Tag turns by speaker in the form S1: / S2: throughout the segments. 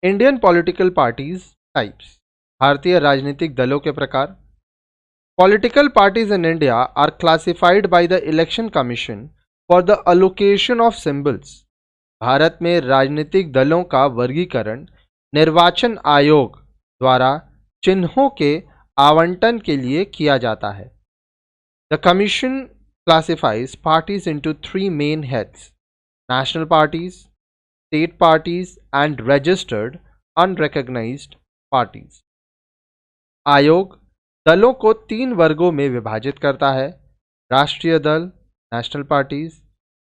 S1: Indian political parties types, भारतीय राजनीतिक दलों के प्रकार। Political parties in India are classified by the election commission for the allocation of symbols. Bharat में राजनीतिक दलों का वर्गीकरण निर्वाचन आयोग द्वारा चिन्हों के आवंटन के लिए किया जाता है। The commission classifies parties into three main heads: national parties, state parties, and registered unrecognized parties. आयोग दलों को तीन वर्गों में विभाजित करता है: राष्ट्रीय दल नेशनल पार्टीज,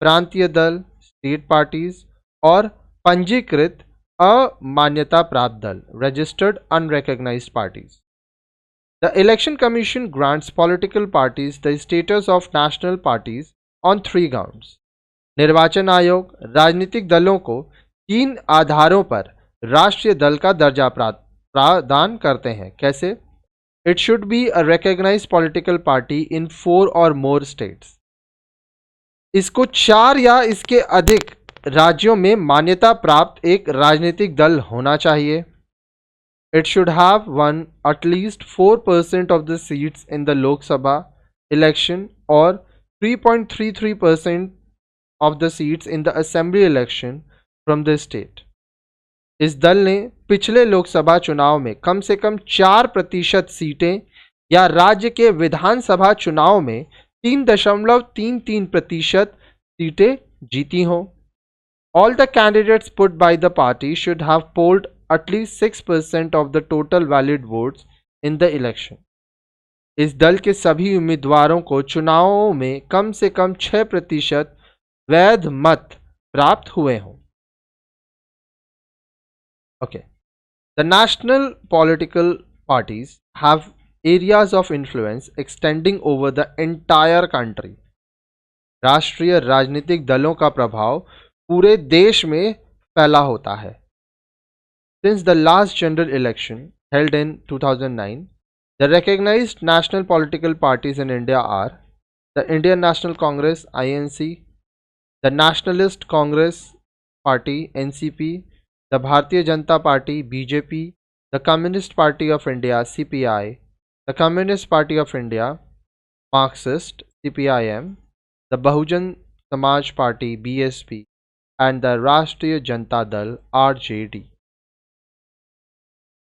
S1: प्रांतीय दल स्टेट पार्टीज और पंजीकृत अमान्यता प्राप्त दल registered unrecognised parties. The Election Commission grants political parties the status of national parties on three grounds. निर्वाचन आयोग राजनीतिक दलों को तीन आधारों पर राष्ट्रीय दल का दर्जा प्रदान करते हैं. कैसे? It should be a recognized political party in 4 or more states. इसको 4 या इसके अधिक राज्यों में मान्यता प्राप्त एक राजनीतिक दल होना चाहिए. It should have won at least 4% of the seats in the Lok Sabha election or 3.33% of the seats in the assembly election from the state. इस दल ने पिछले लोकसभा चुनाव में कम से कम 4% सीटें या राज्य के विधानसभा चुनाव में 3.33% सीटें जीती हों. All the candidates put by the party should have polled at least 6% of the total valid votes in the election. इस दल के सभी उम्मीदवारों को चुनावों में कम से कम 6% वैध मत प्राप्त हुए हों. Okay. The national political parties have areas of influence extending over the entire country. राष्ट्रीय राजनीतिक दलों का प्रभाव पूरे देश में फैला होता है. Since the last general election held in 2009, the recognized national political parties in India are the Indian National Congress (INC), the Nationalist Congress Party (NCP), the Bharatiya Janata Party (BJP), the Communist Party of India (CPI), the Communist Party of India (Marxist CPIM), the Bahujan Samaj Party (BSP), and the Rashtriya Janata Dal (RJD).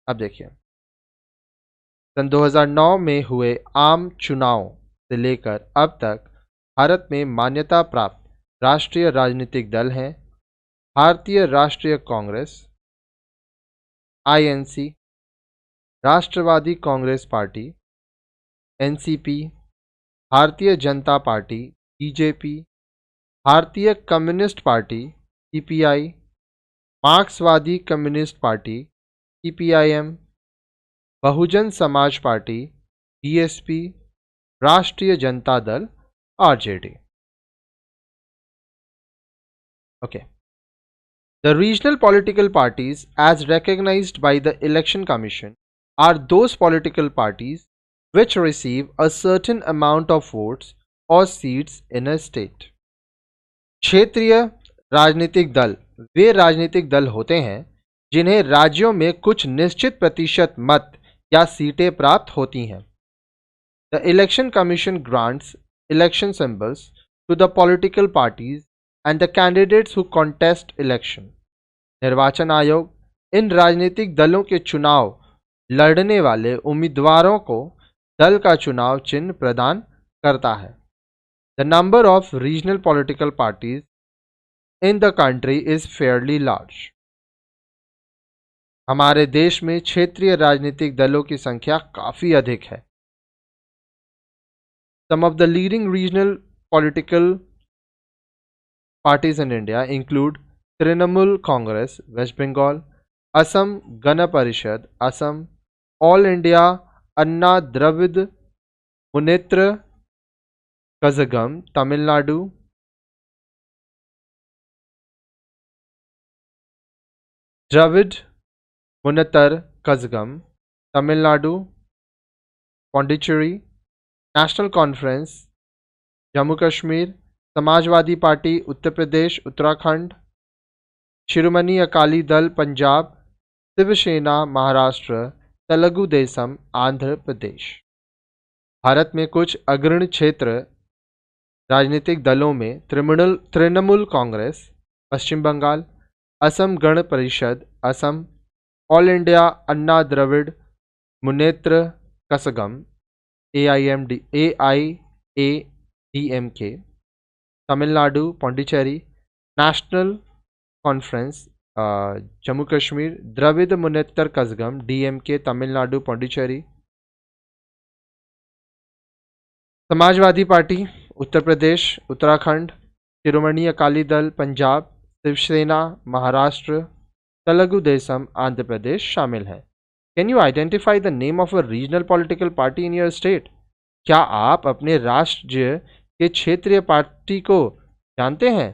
S1: अब देखिए, सन 2009 में हुए आम चुनाव से लेकर अब तक भारत में मान्यता प्राप्त राष्ट्रीय राजनीतिक दल हैं: भारतीय राष्ट्रीय कांग्रेस (INC), राष्ट्रवादी Congress party (NCP), Bharatiya Janata party (BJP), भारतीय कम्युनिस्ट पार्टी (CPI), मार्क्सवादी communist party CPIM, Bahujan Samaj party BSP, राष्ट्रीय Janata Dal RJD. Okay. The regional political parties as recognized by the Election Commission are those political parties which receive a certain amount of votes or seats in a state. क्षेत्रीय राजनीतिक दल वे राजनीतिक दल होते हैं जिन्हें राज्यों में कुछ निश्चित प्रतिशत मत या सीटें प्राप्त होती हैं. The election commission grants election symbols to the political parties and the candidates who contest election. निर्वाचन आयोग इन राजनीतिक दलों के चुनाव लड़ने वाले उम्मीदवारों को दल का चुनाव चिन्ह प्रदान करता है. The number of regional political parties in the country is fairly large. हमारे देश में क्षेत्रीय राजनीतिक दलों की संख्या काफ़ी अधिक है. Some of the leading regional political parties in India include Trinamool Congress, West Bengal, Assam Gana Parishad, Assam, All India Anna Dravid Munnetra Kazhagam, Tamil Nadu, Dravid Munnetra Kazhagam, Tamil Nadu, Pondicherry, National Conference Jammu Kashmir, Samajwadi Party Uttar Pradesh Uttarakhand, Shiromani Akali Dal Punjab, Shiv Sena Maharashtra, Telugu Desam Andhra Pradesh. Bharat में कुछ अग्रणी क्षेत्र राजनीतिक दलों में तृणमूल कांग्रेस, पश्चिम Bengal, Asom Gana Parishad Assam, All India Anna Dravida Munnetra Kazhagam AIADMK, Tamil Nadu Pondicherry, National Conference Jammu Kashmir, Dravida Munnetra Kazhagam DMK Tamil Nadu Pondicherry, Samajwadi Party Uttar Pradesh Uttarakhand, Shiromani Akali Dal Punjab, Shiv Sena Maharashtra, Telugu Desam Andhra Pradesh शामिल हैं। Can you identify the name of a regional political party in your state? क्या आप अपने राज्य के क्षेत्रीय पार्टी को जानते हैं?